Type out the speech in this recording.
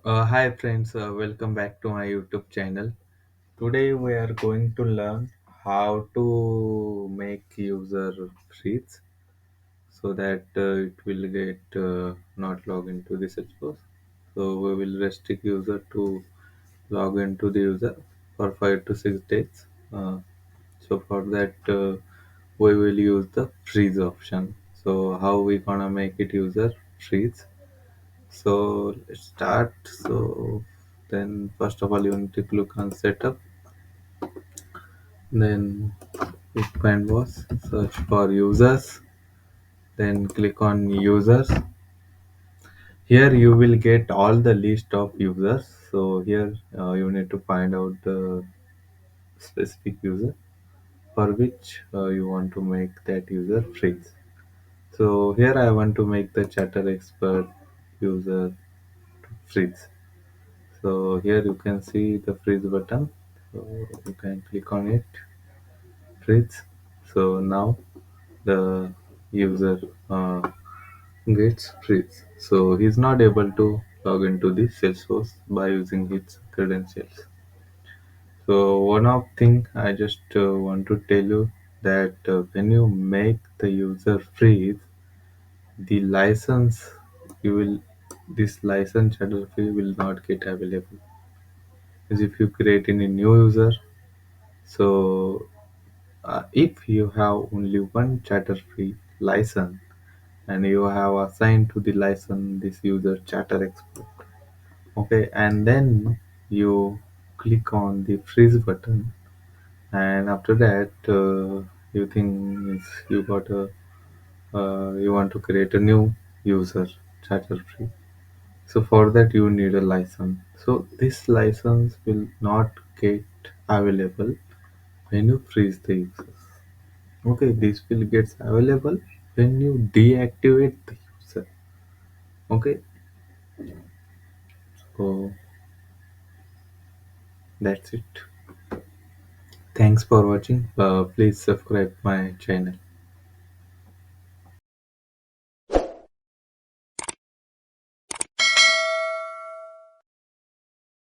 Hi friends, welcome back to my YouTube channel. Today we are going to learn how to make user freeze so that it will get not log into the Salesforce. So we will restrict user to log into the user for 5 to 6 days. So for that we will use the freeze option. So how we gonna make it user freeze? So let's start. So then first of all you need to click on setup, then click canvas, search for users, then click on users. Here you will get all the list of users. So here you need to find out the specific user for which you want to make that user freeze. So here I want to make the chatter expert user freeze. So here you can see the freeze button. So you can click on it, freeze. So now the user gets freeze. So he's not able to log into the Salesforce by using his credentials. So one of thing I just want to tell you that when you make the user freeze, the license you will this license shadow fee will not get available. Because if you create any new user, so if you have only one chatter-free license and you have assigned to the license this user chatter expert, okay, and then you click on the freeze button, and after that you think you got a you want to create a new user chatter-free. So for that you need a license. So this license will not get available when you freeze the users. Okay, this will gets available when you deactivate the user. Okay, so that's it. Thanks for watching. Please subscribe my channel.